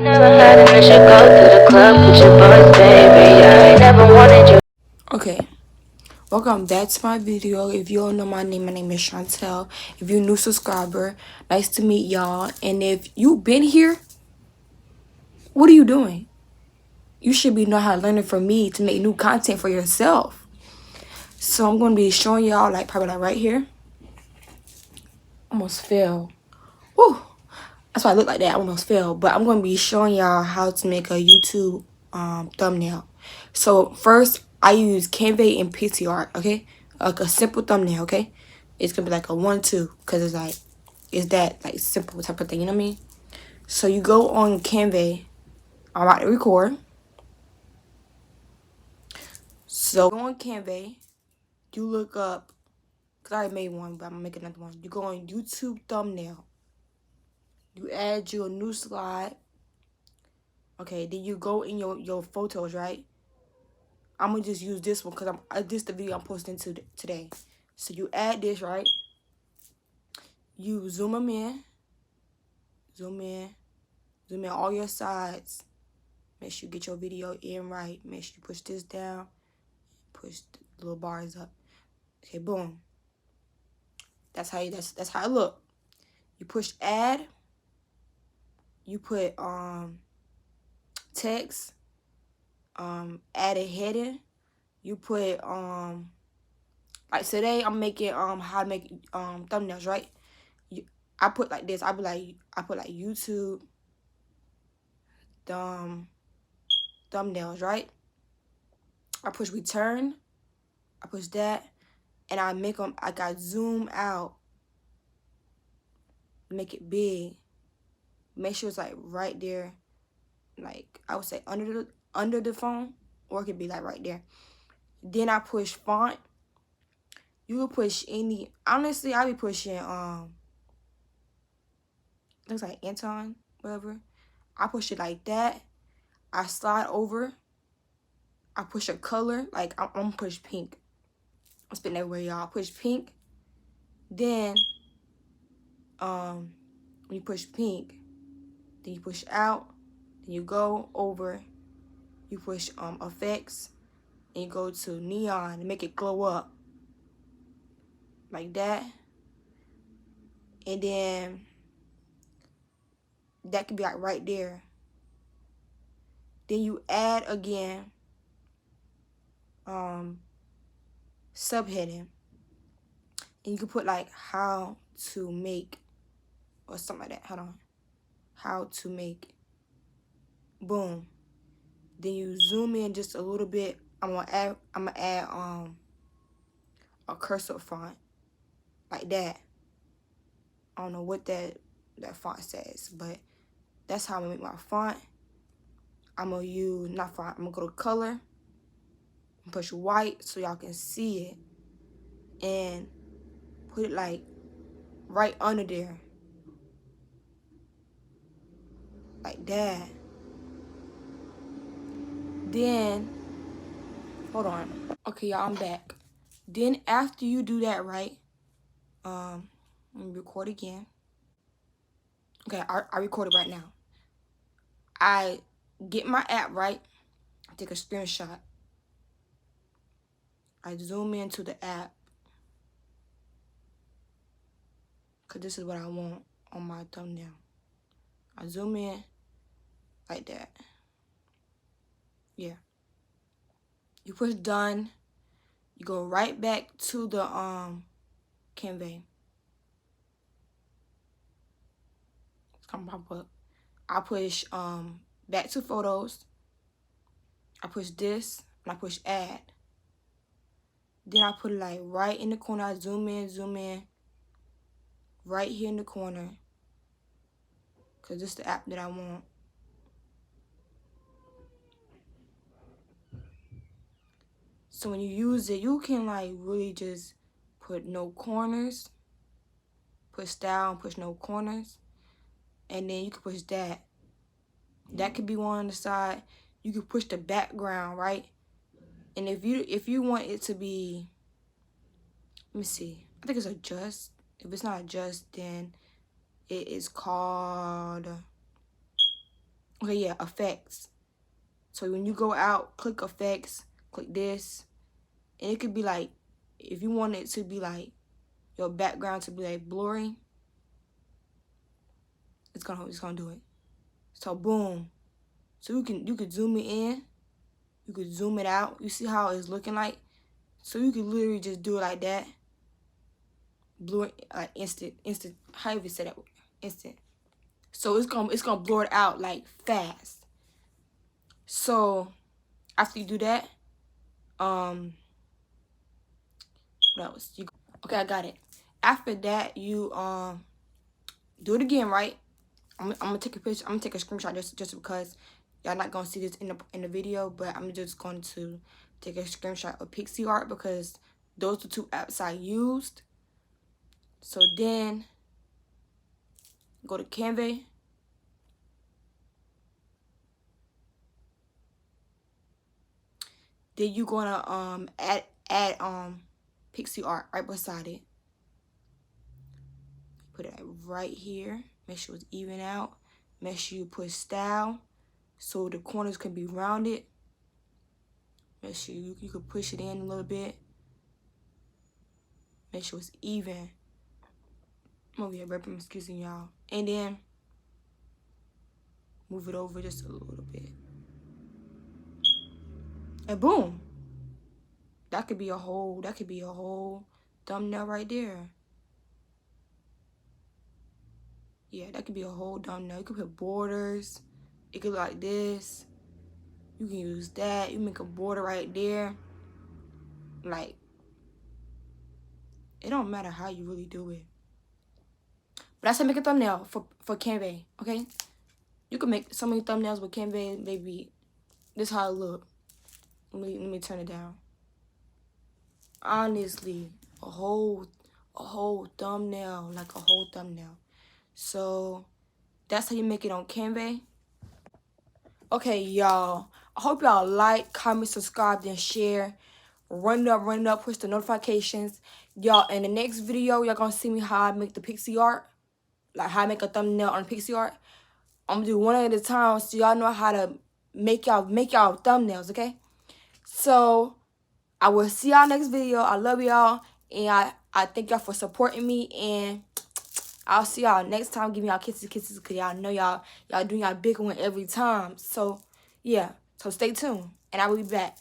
Never had an issue, go to the club with your boys, baby. I ain't never wanted you. Okay, welcome back to my video. If you don't know my name is Chantel. If you're a new subscriber, nice to meet y'all. And if you've been here, what are you doing? You should be know how to learn it from me to make new content for yourself. So I'm gonna be showing y'all probably right here. Almost fell. Woo! That's why I look like that. I almost fell. But I'm gonna be showing y'all how to make a YouTube thumbnail. So first I use Canva and PTR, okay? Like a simple thumbnail, okay? It's gonna be like a 1-2 because it's that simple type of thing, you know what I mean? So you go on Canva. I'm about to record. So go on Canva, you look up, because I already made one, but I'm gonna make another one. You go on YouTube thumbnail. You add your new slide. Okay, then you go in your photos, right? I'm gonna just use this one because this the video I'm posting today. So you add this, right? You zoom them in, zoom in, zoom in all your sides. Make sure you get your video in right. Make sure you push this down, push the little bars up. Okay, boom. That's how it look. You push add. You put text, add a heading. You put like today I'm making how to make thumbnails, right? I put like this. I put like YouTube thumbnails, right? I push return. I push that, and I make them. I got zoom out, make it big. Make sure it's like right there, like I would say under the phone, or it could be like right there. Then I push font. You can push any. Honestly, I be pushing looks like Anton, whatever. I push it like that. I slide over. I push a color. Like I'm gonna push pink. I'm spitting everywhere, y'all. Push pink. Then when you push pink, then you push out. Then you go over. You push effects, and you go to neon and make it glow up like that. And then that could be like right there. Then you add again subheading, and you can put like how to make or something like that. Hold on. How to make. Boom. Then you zoom in just a little bit. I'm gonna add a cursor font like that. I don't know what that font says, but that's how I'm gonna make my font. I'm gonna use not font. I'm gonna go to color and push white so y'all can see it, and put it like right under there, like that. Then hold on. Okay, y'all, I'm back. Then after you do that, right? Let me record again. Okay, I recorded right now. I get my app, right? I take a screenshot. I zoom into the app. Because this is what I want on my thumbnail. I zoom in like that. Yeah. You push done. You go right back to the Canva. It's gonna pop up. I push back to photos. I push this and I push add. Then I put it like right in the corner. I zoom in. Right here in the corner. Because this is the app that I want. So when you use it, you can like really just put no corners. Push style and push no corners. And then you can push that. That could be one on the side. You can push the background, right? And if you want it to be, let me see. I think it's adjust. If it's not adjust, then it is called Okay, yeah, effects. So when you go out, click effects, click this, and it could be like, if you want it to be like your background to be like blurry, it's gonna do it. So boom. So you could zoom it in, you could zoom it out. You see how it's looking like? So you could literally just do it like that. Blur, like instant. How you say that? Instant. So it's gonna blur it out like fast. So after you do that, what else? Okay, I got it. After that, you do it again, right? I'm gonna take a picture. I'm gonna take a screenshot just because y'all not gonna see this in the video, but I'm just going to take a screenshot of Pixie Art because those are 2 apps I used. So then go to Canva. Then you gonna add Pixie Art right beside it. Put it right here. Make sure it's even out. Make sure you put style so the corners can be rounded. Make sure you can push it in a little bit. Make sure it's even. I'm over here burping, excuse me, y'all. And then move it over just a little bit. And boom. That could be a whole thumbnail right there. Yeah, that could be a whole thumbnail. You could put borders. It could look like this. You can use that. You make a border right there. Like, it don't matter how you really do it. But that's how I make a thumbnail for Canva, okay? You can make so many thumbnails with Canva, maybe this how it look. Let me turn it down. Honestly, a whole thumbnail, like a whole thumbnail. So that's how you make it on Canva. Okay, y'all. I hope y'all like, comment, subscribe, then share. Run it up, push the notifications. Y'all, in the next video, y'all gonna see me how I make the Pixie Art. Like how I make a thumbnail on Pixie Art. I'm gonna do one at a time so y'all know how to make y'all thumbnails, okay? So I will see y'all next video. I love y'all, and I thank y'all for supporting me, and I'll see y'all next time. Give me y'all kisses, because y'all know y'all doing y'all big one every time. So yeah, so stay tuned, and I will be back.